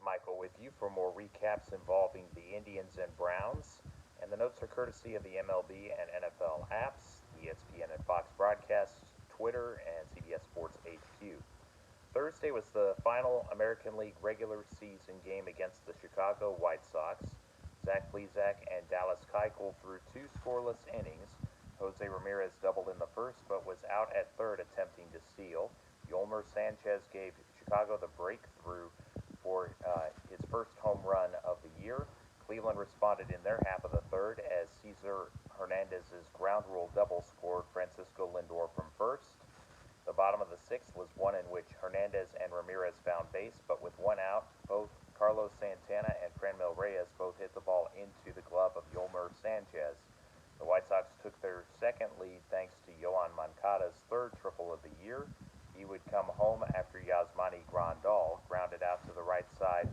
Michael with you for more recaps involving the Indians and Browns. And the notes are courtesy of the MLB and NFL apps, ESPN and Fox broadcasts, Twitter, and CBS Sports HQ. Thursday was the final American League regular season game against the Chicago White Sox. Zach Plesac and Dallas Keuchel threw two scoreless innings. Jose Ramirez doubled in the first but was out at third attempting to steal. Yolmer Sanchez gave Chicago the breakthrough for his first home run of the year. Cleveland responded in their half of the third as Cesar Hernandez's ground rule double scored Francisco Lindor from first. The bottom of the sixth was one in which Hernandez and Ramirez found base, but with one out, both Carlos Santana and Franmil Reyes both hit the ball into the glove of Yolmer Sanchez. The White Sox took their second lead thanks to Yoan Moncada's third triple of the year. He would come home after Yasmani Grandal grounded out to the right side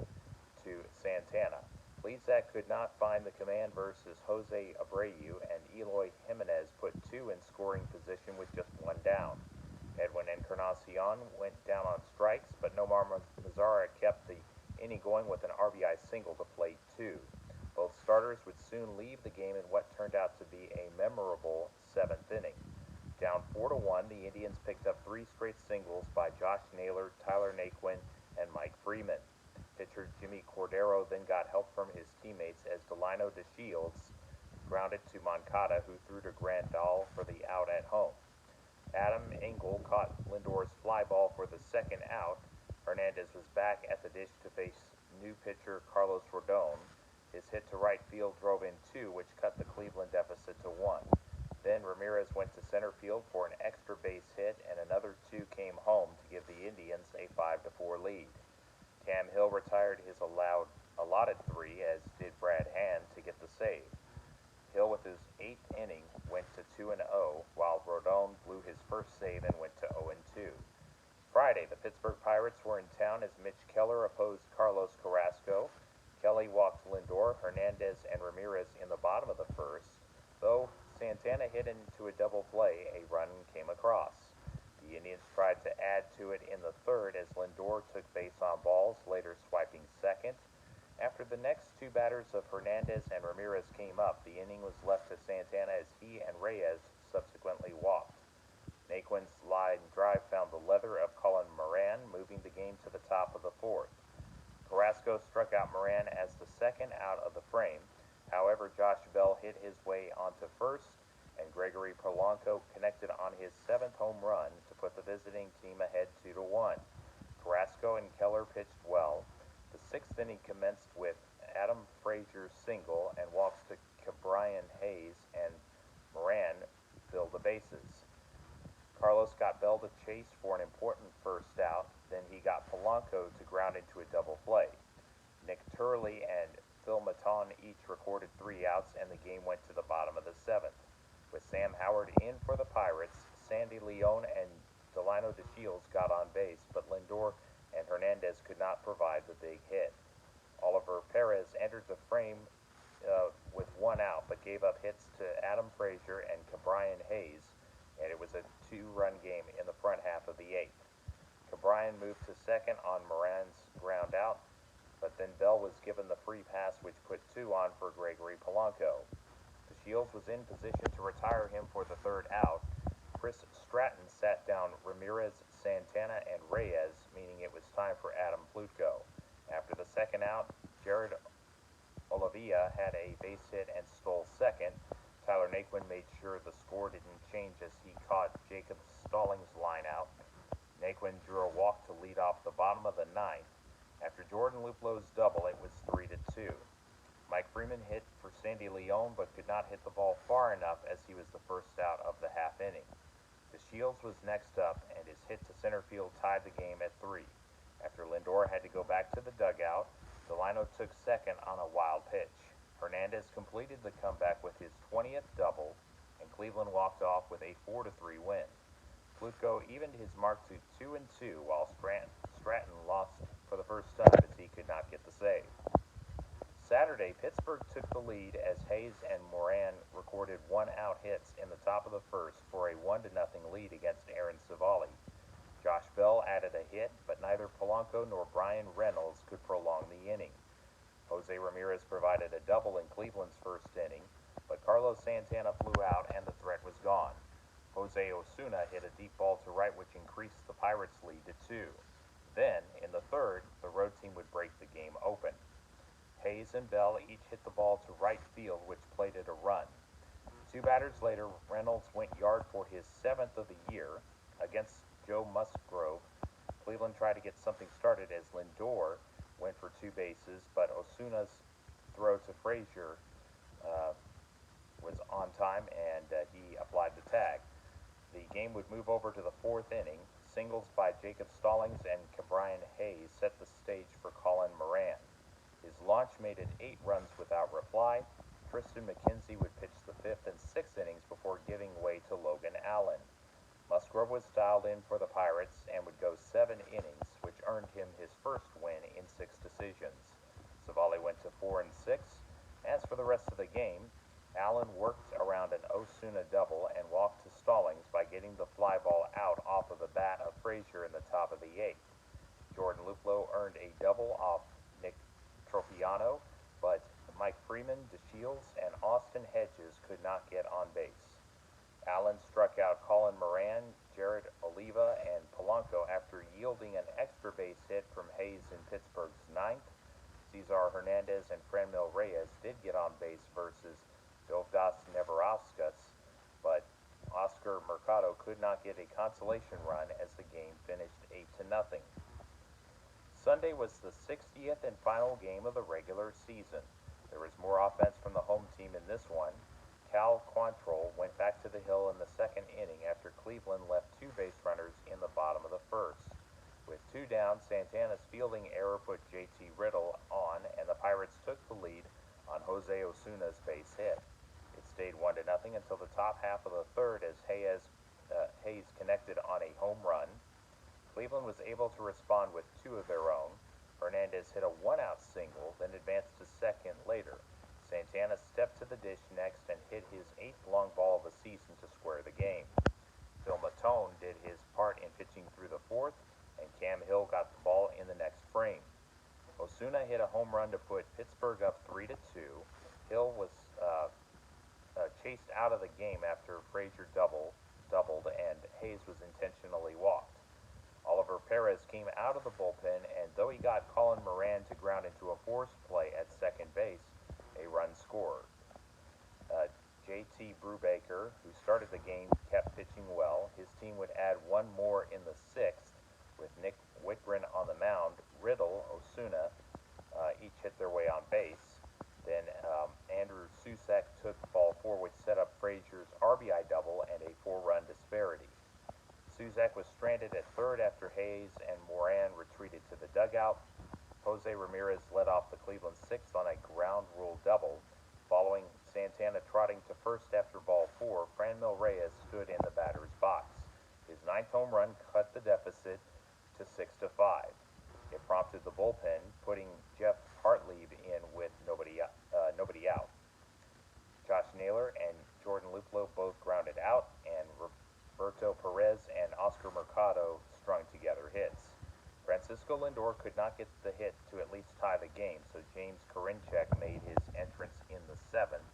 to Santana. Plesac could not find the command versus Jose Abreu, and Eloy Jimenez put two in scoring position with just one down. Edwin Encarnacion went down on strikes, but Nomar Mazara kept the inning going with an RBI single to plate two. Both starters would soon leave the game in what turned out to be a memorable seventh inning. Down 4-1, the Indians picked up three straight singles by Josh Naylor, Tyler Naquin, and Mike Freeman. Pitcher Jimmy Cordero then got help from his teammates as Delino DeShields grounded to Moncada, who threw to Grandal for the out at home. Adam Engel caught Lindor's fly ball for the second out. Hernandez was back at the dish to face new pitcher Carlos Rodon. His hit to right field drove in two, which cut the Cleveland deficit to one. Then Ramirez went to center field for an extra base hit, and another two came home to give the Indians a 5-4 lead. Cam Hill retired his allotted three, as did Brad Hand, to get the save. Hill, with his eighth inning, went to 2-0, while Rodon blew his first save and went to 0-2. Friday, the Pittsburgh Pirates were in town as Mitch Keller opposed Carlos Carrasco. Kelly walked Lindor, Hernandez, and Ramirez in the bottom of the first. Though Santana hit into a double play, a run came across. The Indians tried to add to it in the third as Lindor took base on balls, later swiping second. After the next two batters of Hernandez and Ramirez came up, the inning was left to Santana as he and Reyes subsequently walked. Naquin's line drive found the leather of Colin Moran, moving the game to the top of the fourth. Carrasco struck out Moran as the second out of the frame. However, Josh Bell hit his way onto first, and Gregory Polanco connected on his seventh home run to put the visiting team ahead 2-1. Carrasco and Keller pitched well. The sixth inning commenced with Adam Frazier's single and walks to Ke'Bryan Hayes, and Moran filled the bases. Carlos got Bell to chase for an important first out, then he got Polanco to ground into a double play. Nick Turley and Phil Maton each recorded three outs, and the game went to the bottom of the seventh. With Sam Howard in for the Pirates, Sandy Leon and Delino DeShields got on base, but Lindor and Hernandez could not provide the big hit. Oliver Perez entered the frame with one out, but gave up hits to Adam Frazier and Ke'Bryan Hayes, and it was a two-run game in the front half of the eighth. Ke'Bryan moved to second on Moran's ground out, but then Bell was given the free pass, which put two on for Gregory Polanco. DeShields was in position to retire him for the third out. Chris Stratton sat down Ramirez, Santana, and Reyes, meaning it was time for Adam Plutko. After the second out, Jared Oliva had a base hit and stole second. Tyler Naquin made sure the score didn't change as he caught Jacob Stallings' line out. Naquin drew a walk to lead off the bottom of the ninth. After Jordan Luplow's double, it was 3-2. Mike Freeman hit for Sandy Leon, but could not hit the ball far enough as he was the first out of the half inning. DeShields was next up, and his hit to center field tied the game at 3. After Lindor had to go back to the dugout, Delino took second on a wild pitch. Hernandez completed the comeback with his 20th double, and Cleveland walked off with a 4-3 win. Plutko evened his mark to 2-2, while Stratton lost for the first time as he could not get the save. Saturday, Pittsburgh took the lead as Hayes and Moran recorded one-out hits in the top of the first for a 1-0 lead against Aaron Civale. Josh Bell added a hit, but neither Polanco nor Brian Reynolds could prolong the inning. Jose Ramirez provided a double in Cleveland's first inning, but Carlos Santana flew out and the threat was gone. Jose Osuna hit a deep ball to right, which increased the Pirates' lead to 2. Then, in the third, the road team would break the game open. Hayes and Bell each hit the ball to right field, which plated a run. 2 batters later, Reynolds went yard for his 7th of the year against Joe Musgrove. Cleveland tried to get something started as Lindor went for 2 bases, but Osuna's throw to Frazier was on time and he applied the tag. The game would move over to the 4th inning. Singles by Jacob Stallings and Ke'Bryan Hayes set the stage for Colin Moran. His launch made it 8 runs without reply. Triston McKenzie would pitch the 5th and 6th innings before giving way to Logan Allen. Musgrove was dialed in for the Pirates and would go 7 innings, which earned him his first win in 6 decisions. Savali went to 4 and 6. As for the rest of the game, Allen worked around an Osuna double and walked to Stallings by getting the fly ball out off of the bat of Frazier in the top of the 8th. Jordan Luplow earned a double off Nick Tropiano, but Mike Freeman, DeShields, and Austin Hedges could not get on base. Allen struck out Colin Moran, Jared Oliva, and Polanco after yielding an extra base hit from Hayes in Pittsburgh's 9th. Cesar Hernandez and Franmil Reyes did get on base versus Dovdas Neverauskas, but Oscar Mercado could not get a consolation run as the game finished 8-0. Sunday was the 60th and final game of the regular season. There was more offense from the home team in this one. Cal Quantrill went back to the hill in the 2nd inning after Cleveland left 2 base runners in the bottom of the 1st. With 2 down, Santana's fielding error put JT Riddle on, and the Pirates took the lead on Jose Osuna's base hit. It stayed 1-0 until the top half of the 3rd as Hayes connected on a home run. Cleveland was able to respond with 2 of their own. Hernandez hit a 1-out single, then advanced to second later. Santana stepped to the dish next and hit his 8th long ball of the season to square the game. Phil Matone did his part in pitching through the 4th, and Cam Hill got the ball in the next frame. Osuna hit a home run to put Pittsburgh up 3-2. Hill was chased out of the game after Frazier doubled, and Hayes was intentionally walked. Oliver Perez came out of the bullpen, and though he got Colin Moran to ground into a forced play at second base, a run scored. J.T. Brubaker, who started the game, kept pitching well. His team would add 1 more in the 6th, with Nick Whitgren on the mound. Riddle, Osuna, each hit their way on base. Then Andrew Susac took ball 4, which set up Frazier's RBI double and a 4-run disparity. Susac was stranded at 3rd after Hayes and Moran retreated to the dugout. Jose Ramirez led off the Cleveland 6th on a ground rule double. Following Santana trotting to first after ball 4, Franmil Reyes stood in the batter's box. His 9th home run cut the deficit to 6-5. It prompted the bullpen, putting Jeff Hartlieb in with nobody out. Josh Naylor and Jordan Luplow both grounded out, and Roberto Perez and Oscar Mercado strung together hits. Francisco Lindor could not get the hit to at least tie the game, so James Karinchak made his entrance in the 7th,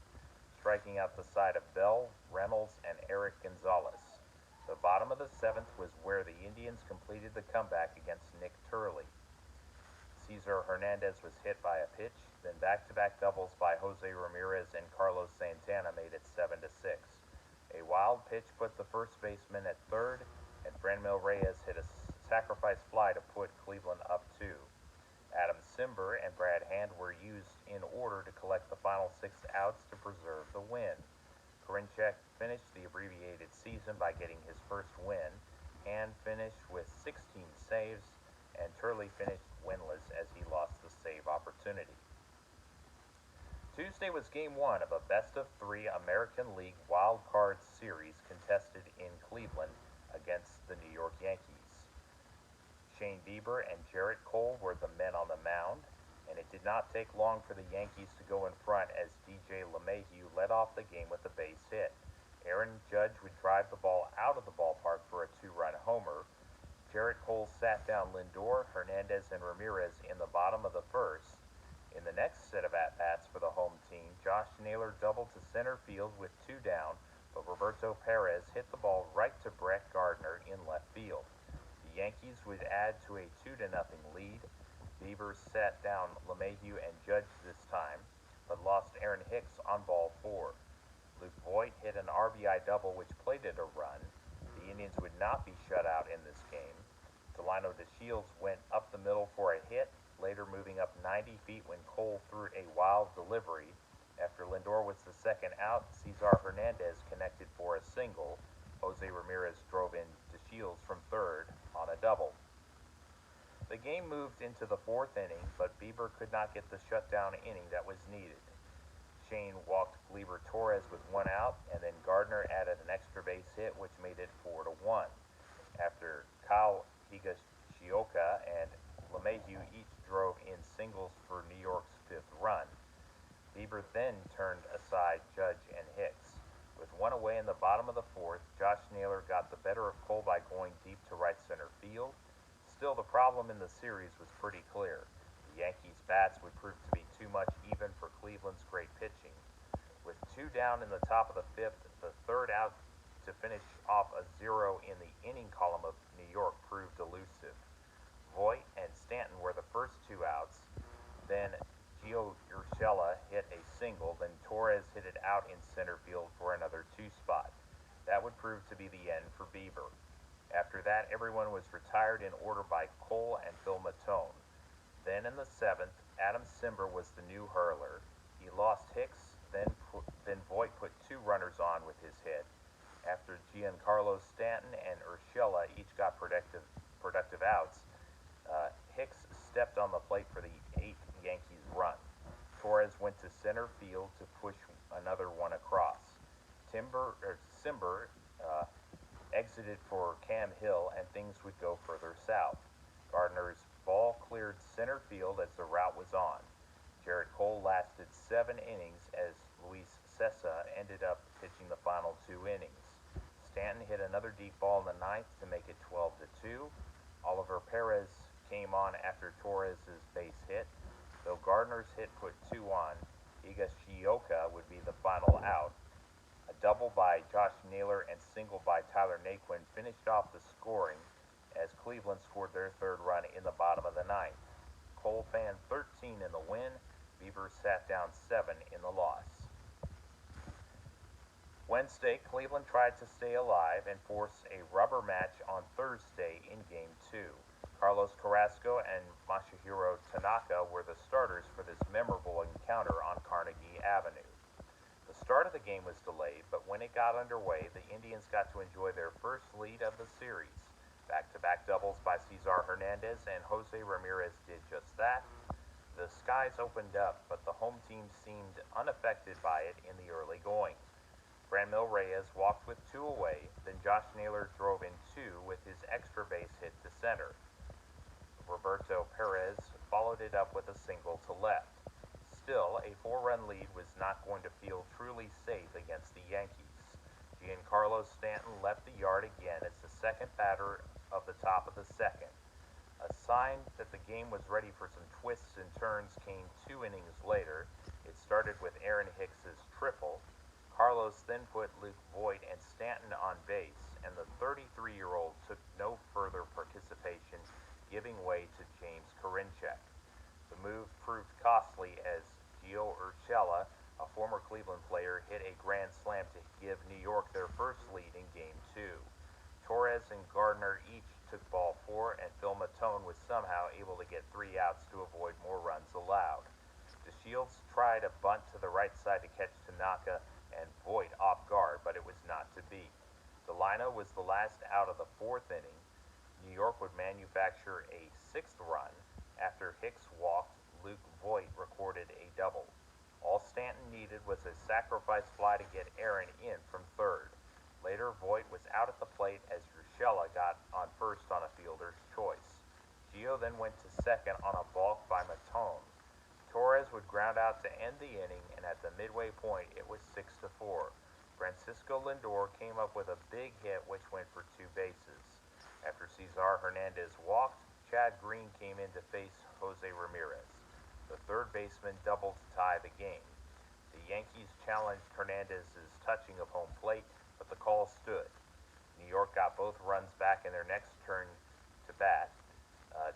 striking out the side of Bell, Reynolds, and Eric Gonzalez. The bottom of the 7th was where the Indians completed the comeback against Nick Turley. Cesar Hernandez was hit by a pitch, then back-to-back doubles by Jose Ramirez and Carlos Santana made it 7-6. A wild pitch put the first baseman at 3rd, and Franmil Reyes hit a sacrifice fly to put Cleveland up 2. Adam Cimber and Brad Hand were used in order to collect the final 6 outs to preserve the win. Karinchak finished the abbreviated season by getting his first win. Hand finished with 16 saves, and Turley finished winless as he lost the save opportunity. Tuesday was Game 1 of a best-of-3 American League Wild Card Series contested in Cleveland against the New York Yankees. Shane Bieber and Jarrett Cole were the men on the mound, and it did not take long for the Yankees to go in front as DJ LeMahieu led off the game with a base hit. Aaron Judge would drive the ball out of the ballpark for a 2-run homer. Jarrett Cole sat down Lindor, Hernandez, and Ramirez in the bottom of the first. In the next set of at-bats for the home team, Josh Naylor doubled to center field with two down, but Roberto Perez hit the ball right to Brett Gardner in left field. The Yankees would add to a 2-0 lead. Bieber sat down LeMahieu and Judge this time, but lost Aaron Hicks on ball four. Luke Voit hit an RBI double which plated a run. The Indians would not be shut out in this game. Delino DeShields went up the middle for a hit, later moving up 90 feet when Cole threw a wild delivery. After Lindor was the second out, Cesar Hernandez connected for a single. Jose Ramirez drove in DeShields from third on a double. The game moved into the fourth inning, but Bieber could not get the shutdown inning that was needed. Shane walked Gleyber Torres with one out, and then Gardner added an extra base hit, which made it 4-1. After Kyle Higashioka and LeMahieu each drove in singles for New York's fifth run, Bieber then turned aside Judge and Hicks. With one away in the bottom of the fourth, Josh Naylor got the better of Cole by going deep to right center field. Still, the problem in the series was pretty clear. The Yankees' bats would prove to be too much even for Cleveland's great pitching. With two down in the top of the fifth, the third out to finish off a zero in the inning column of New York proved elusive. Voit and Stanton were the first two outs. Then Gio Urshela hit a single. Then Torres hit it out in center field for another two spot. That would prove to be the end for Bieber. After that, everyone was retired in order by Cole and Phil Maton. Then in the seventh, Adam Cimber was the new hurler. He lost Hicks, then Voit put two runners on with his hit. After Giancarlo Stanton and Urshela each got productive outs, Hicks stepped on the plate for the eighth Yankees run. Torres went to center field to push another one across. Cimber exited for Cam Hill, and things would go further south. Gardner's ball cleared center field as the route was on. Jarrett Cole lasted 7 innings as Luis Cessa ended up pitching the final 2 innings. Stanton hit another deep ball in the ninth to make it 12-2. Oliver Perez came on after Torres' base hit. Though Gardner's hit put 2 on, Higashioka would be the final out. A double by Josh Naylor and single by Tyler Naquin finished off the scoring as Cleveland scored their third run in the bottom of the ninth. Cole fanned 13 in the win. Bieber sat down 7 in the loss. Wednesday, Cleveland tried to stay alive and force a rubber match on Thursday in Game 2. Carlos Carrasco and Masahiro Tanaka were the starters for this memorable encounter on Carnegie Avenue. The start of the game was delayed, but when it got underway, the Indians got to enjoy their first lead of the series. Back-to-back doubles by Cesar Hernandez and Jose Ramirez did just that. The skies opened up, but the home team seemed unaffected by it in the early going. Franmil Reyes walked with 2 away, then Josh Naylor drove in 2 with his extra base hit to center. Roberto Perez followed it up with a single to left. Still, a 4-run lead was not going to feel truly safe against the Yankees. Giancarlo Stanton left the yard again as the second batter of the top of the second. A sign that the game was ready for some twists and turns came 2 innings later. It started with Aaron Hicks's triple. Carlos then put Luke Voit and Stanton on base, and the 33-year-old took no further participation, giving way to James Karinchak. The move proved costly as Gio Urshela, a former Cleveland player, hit a grand slam to give New York their first lead in Game 2. Torres and Gardner each took ball 4, and Phil Maton was somehow able to get 3 outs to avoid more runs allowed. DeShields tried a bunt to the right side to catch Tanaka and Voit off guard, but it was not to be. Delino was the last out of the 4th inning. New York would manufacture a 6th run. After Hicks walked, Luke Voit recorded a double. All Stanton needed was a sacrifice fly to get Aaron in from third. Later, Voit was out at the plate as Urshela got on first on a fielder's choice. Gio then went to second on a balk by Maton. Torres would ground out to end the inning, and at the midway point, it was 6-4. Francisco Lindor came up with a big hit which went for 2 bases. After Cesar Hernandez walked, Chad Green came in to face Jose Ramirez. The third baseman doubled to tie the game. The Yankees challenged Hernandez's touching of home plate, but the call stood. New York got both runs back in their next turn to bat.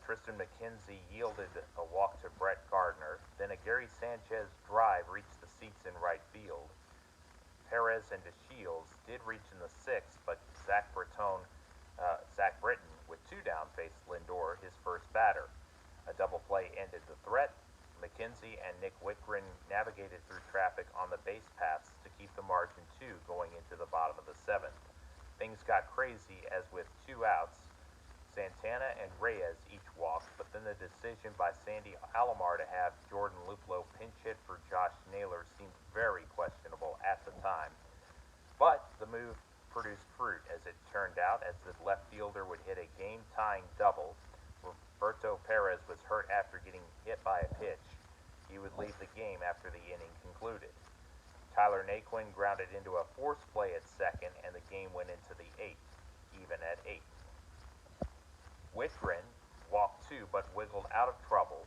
Triston McKenzie yielded a walk to Brett Gardner. Then a Gary Sanchez drive reached the seats in right field. Perez and DeShields did reach in the sixth, but Zach Britton, with two down, faced Lindor, his first batter. A double play ended the threat. McKenzie and Nick Wittgren navigated through traffic on the base paths to keep the margin two going into the bottom of the seventh. Things got crazy as with two outs, Santana and Reyes each walked, but then the decision by Sandy Alomar to have Jordan Luplow pinch hit for Josh Naylor seemed very questionable at the time. But the move produced fruit, as it turned out, as the left fielder would hit a game-tying double. Roberto Perez was hurt after getting hit by a pitch. He would leave the game after the inning concluded. Tyler Naquin grounded into a force play at second, and the game went into the eighth, even at 8. Wittgren walked two but wiggled out of trouble.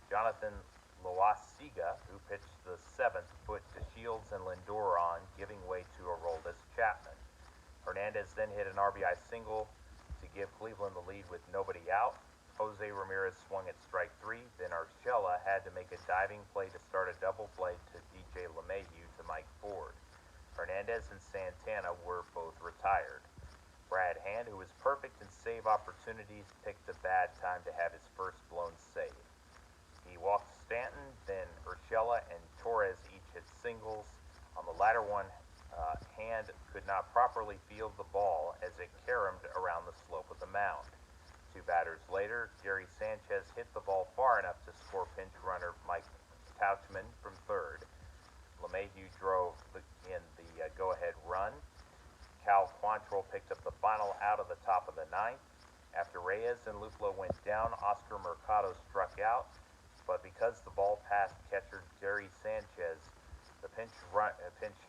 Jonathan Loaisiga, who pitched the seventh, put DeShields and Lindor on, giving way to Aroldis Chapman. Hernandez then hit an RBI single to give Cleveland the lead with nobody out. Jose Ramirez swung at strike three. Then Urshela had to make a diving play to start a double play to DJ LeMahieu to Mike Ford. Hernandez and Santana were both retired. Brad Hand, who was perfect in save opportunities, picked a bad time to have his first blown save. He walked Stanton, then Urshela and Torres each hit singles. On the latter one, Hand could not properly field the ball as it caromed around the slope of the mound. Two batters later, Gary Sanchez hit the ball far enough to score pinch runner Mike Tauchman from third. LeMahieu drove in the go-ahead run. Cal Quantrill picked up the final out of the top of the ninth. After Reyes and Luplow went down, Oscar Mercado struck out, but because the ball passed catcher Gary Sanchez, the pinch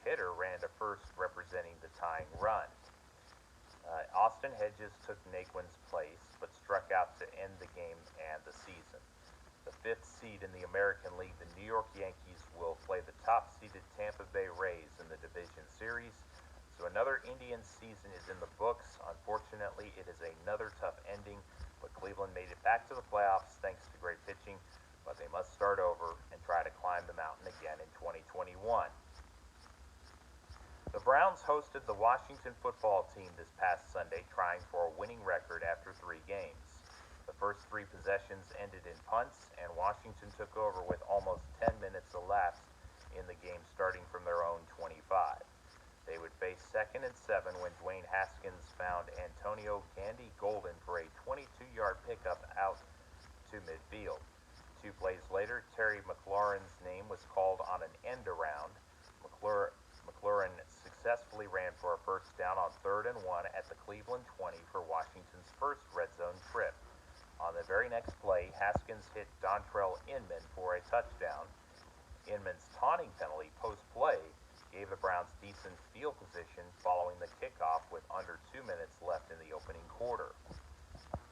hitter ran to first, representing the tying run. Austin Hedges took Naquin's place, but struck out to end the game and the season. The fifth seed in the American League, the New York Yankees will play the top-seeded Tampa Bay Rays in the division series. So another Indians season is in the books. Unfortunately, it is another tough ending, but Cleveland made it back to the playoffs thanks to great pitching, but they must start over and try to climb the mountain again in 2021. The Browns hosted the Washington football team this past Sunday, trying for a winning record after 3 games. The first 3 possessions ended in punts, and Washington took over with almost 10 minutes elapsed in the game, starting from their own 25. They would face 2nd and 7 when Dwayne Haskins found Antonio Gandy Golden for a 22-yard pickup out to midfield. 2 plays later, Terry McLaurin's name was called on an end around. McLaurin successfully ran for a first down on 3rd and 1 at the Cleveland 20 for Washington's first red zone trip. On the very next play, Haskins hit Dontrell Inman for a touchdown. Inman's taunting penalty post-play gave the Browns decent field position following the kickoff with under 2 minutes left in the opening quarter.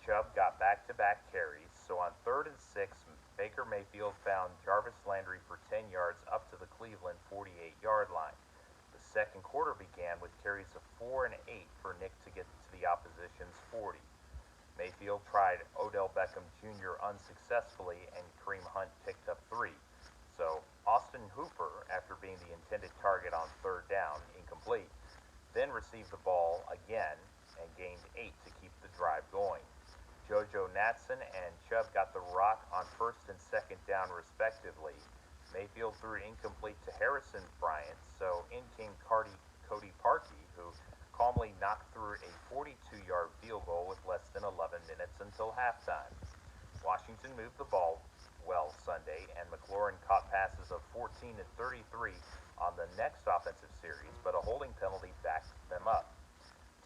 Chubb got back-to-back carries, so on 3rd and 6, Baker Mayfield found Jarvis Landry for 10 yards up to the Cleveland 48-yard line. The second quarter began with carries of 4 and 8 for Nick to get to the opposition's 40. Mayfield tried Odell Beckham Jr. unsuccessfully, and Kareem Hunt picked up 3. So Austin Hooper, after being the intended target on 3rd down, incomplete, then received the ball again and gained 8 to keep the drive going. JoJo Natson and Chubb got the rock on 1st and 2nd down respectively. Mayfield threw it incomplete to Harrison Bryant, so in came Cody Parkey, who calmly knocked through a 42-yard field goal with less than 11 minutes until halftime. Washington moved the ball well Sunday, and McLaurin caught passes of 14 and 33 on the next offensive series, but a holding penalty backed them up.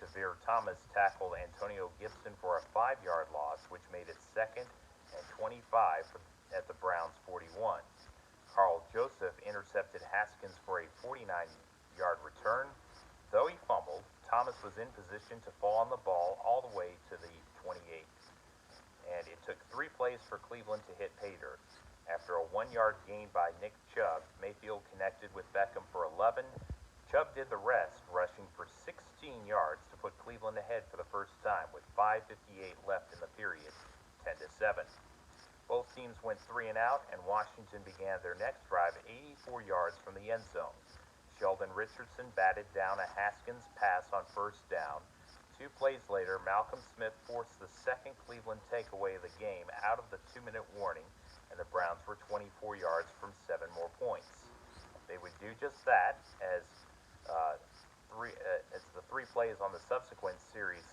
Tavir Thomas tackled Antonio Gibson for a 5-yard loss, which made it 2nd and 25 at the Browns' 41. Carl Joseph intercepted Haskins for a 49-yard return. Though he fumbled, Thomas was in position to fall on the ball all the way to the 28. And it took 3 plays for Cleveland to hit pay dirt. After a 1-yard gain by Nick Chubb, Mayfield connected with Beckham for 11. Chubb did the rest, rushing for 16 yards to put Cleveland ahead for the first time with 5:58 left in the period, 10-7. Both teams went 3 and out, and Washington began their next drive 84 yards from the end zone. Sheldon Richardson batted down a Haskins pass on first down. 2 plays later, Malcolm Smith forced the second Cleveland takeaway of the game out of the 2-minute warning, and the Browns were 24 yards from 7 more points. They would do just that as the 3 plays on the subsequent series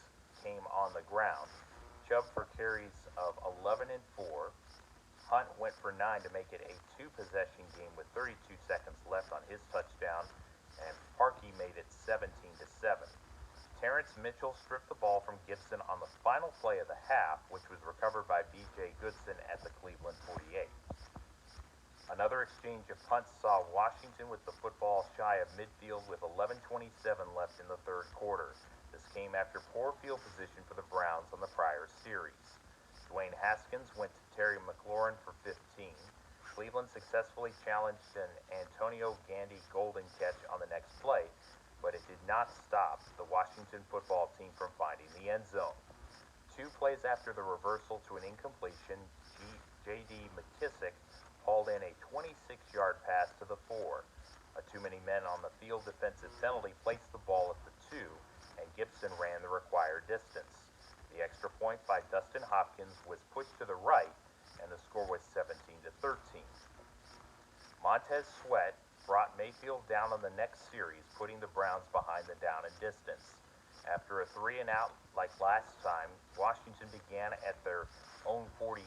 came on the ground. Chubb for carries of 11 and 4. Hunt went for 9 to make it a 2-possession game with 32 seconds left on his touchdown, and Parkey made it 17-7. Terrence Mitchell stripped the ball from Gibson on the final play of the half, which was recovered by B.J. Goodson at the Cleveland 48. Another exchange of punts saw Washington with the football shy of midfield with 11:27 left in the third quarter. This came after poor field position for the Browns on the prior series. Dwayne Haskins went to Terry McLaurin for 15. Cleveland successfully challenged an Antonio Gandy golden catch on the next play, but it did not stop the Washington football team from finding the end zone. 2 plays after the reversal to an incompletion, J.D. McKissick hauled in a 26-yard pass to the 4. A too many men on the field defensive penalty placed the ball at the 2, and Gibson ran the required distance. The extra point by Dustin Hopkins was pushed to the right, and the score was 17-13. Montez Sweat brought Mayfield down on the next series, putting the Browns behind the down and distance. After a 3 and out like last time, Washington began at their own 46.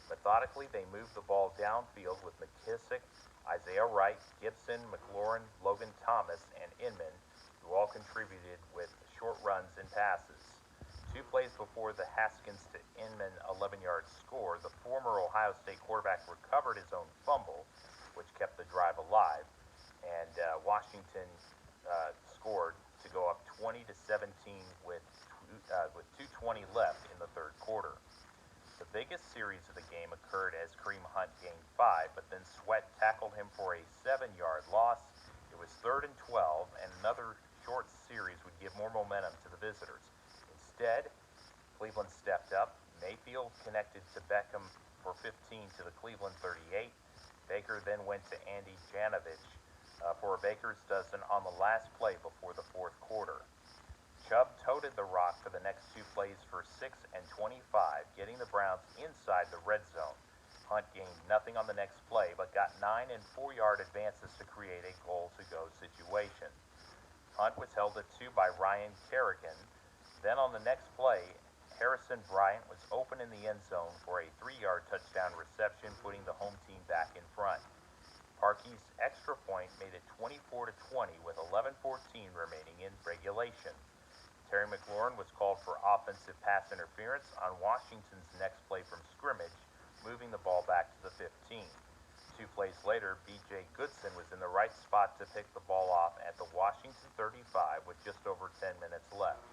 Methodically, they moved the ball downfield with McKissick, Isaiah Wright, Gibson, McLaurin, Logan Thomas, and Inman, who all contributed with short runs and passes. 2 plays before the Haskins to Inman 11-yard score, the former Ohio State quarterback recovered his own fumble, which kept the drive alive, and Washington scored to go up 20-17 with 2:20 left in the third quarter. The biggest series of the game occurred as Kareem Hunt gained 5, but then Sweat tackled him for a 7-yard loss. It was 3rd and 12, and another short series would give more momentum to the visitors. Instead, Cleveland stepped up. Mayfield connected to Beckham for 15 to the Cleveland 38. Baker then went to Andy Janovich for a baker's dozen on the last play before the fourth quarter. Chubb toted the rock for the next 2 plays for 6 and 25, getting the Browns inside the red zone. Hunt gained nothing on the next play, but got 9 and 4-yard advances to create a goal-to-go situation. Hunt was held at 2 by Ryan Kerrigan. Then on the next play, Harrison Bryant was open in the end zone for a 3-yard touchdown reception, putting the home team back in front. Parkey's extra point made it 24-20 with 11:14 remaining in regulation. Terry McLaurin was called for offensive pass interference on Washington's next play from scrimmage, moving the ball back to the 15. 2 plays later, B.J. Goodson was in the right spot to pick the ball off at the Washington 35 with just over 10 minutes left.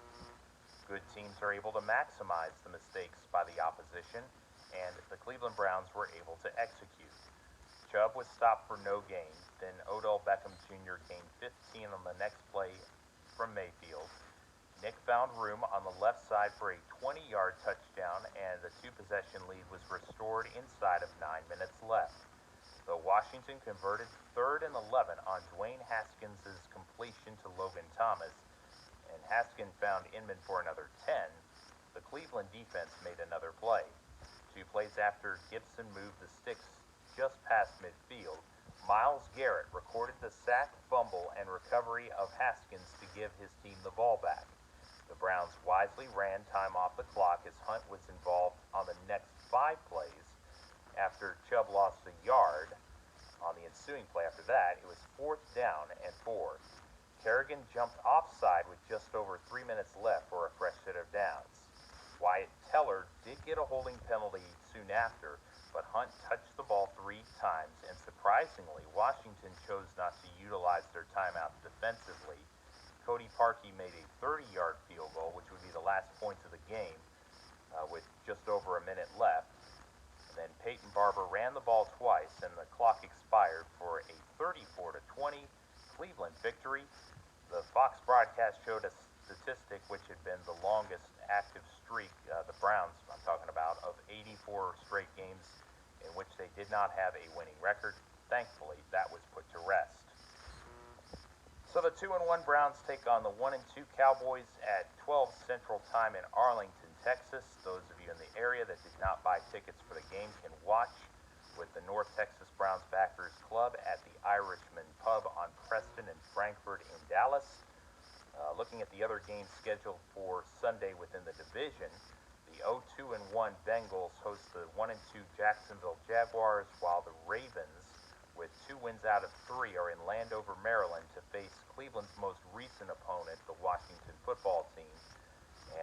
Good teams are able to maximize the mistakes by the opposition, and the Cleveland Browns were able to execute. Chubb was stopped for no gain, then Odell Beckham Jr. gained 15 on the next play from Mayfield. Nick found room on the left side for a 20-yard touchdown, and the 2-possession lead was restored inside of 9 minutes left. Though Washington converted 3rd and 11 on Dwayne Haskins' completion to Logan Thomas, and Haskins found Inman for another 10, the Cleveland defense made another play. 2 plays after Gibson moved the sticks just past midfield, Myles Garrett recorded the sack, fumble, and recovery of Haskins to give his team the ball back. The Browns wisely ran time off the clock as Hunt was involved on the next 5 plays. After Chubb lost a yard on the ensuing play after that, it was 4th down and 4. Kerrigan jumped offside with just over 3 minutes left for a fresh set of downs. Wyatt Teller did get a holding penalty soon after, but Hunt touched the ball 3 times, and surprisingly, Washington chose not to utilize their timeouts defensively. Cody Parkey made a 30-yard field goal, which would be the last points of the game, with just over a minute left. And then Peyton Barber ran the ball twice, and the clock expired for a 34-20 Cleveland victory. The Fox broadcast showed a statistic which had been the longest active streak, the Browns I'm talking about, of 84 straight games in which they did not have a winning record. Thankfully, that was put to rest. So the 2-1 Browns take on the 1-2 Cowboys at 12 Central Time in Arlington, Texas. Those of you in the area that did not buy tickets for the game can watch with the North Texas Browns Backers Club at the Irishman Pub on Preston and Frankfurt in Dallas. Looking at the other games scheduled for Sunday within the division, the 0-2-1 Bengals host the 1-2 Jacksonville Jaguars, while the Ravens, with 2 wins out of 3, are in Landover, Maryland to face Cleveland's most recent opponent, the Washington football team.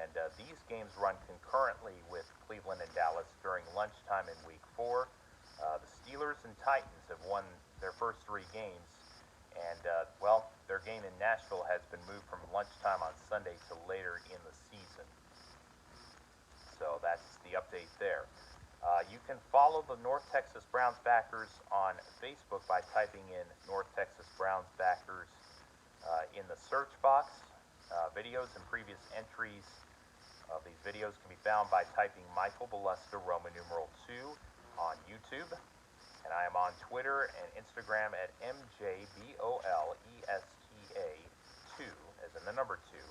And these games run concurrently with Cleveland and Dallas during lunchtime in Week 4. The Steelers and Titans have won their first 3 games, and, their game in Nashville has been moved from lunchtime on Sunday to later in the season. So that's the update there. You can follow the North Texas Browns Backers on Facebook by typing in North Texas Browns Backers in the search box. Videos and previous entries of these videos can be found by typing Michael Belusta Roman numeral 2 on YouTube. And I am on Twitter and Instagram at MJBOLESTA2, as in the number 2.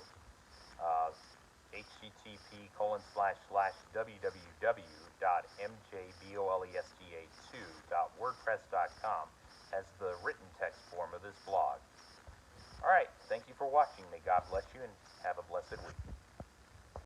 http://www.mjbolesta2.wordpress.com as the written text form of this blog. All right, thank you for watching. May God bless you and have a blessed week.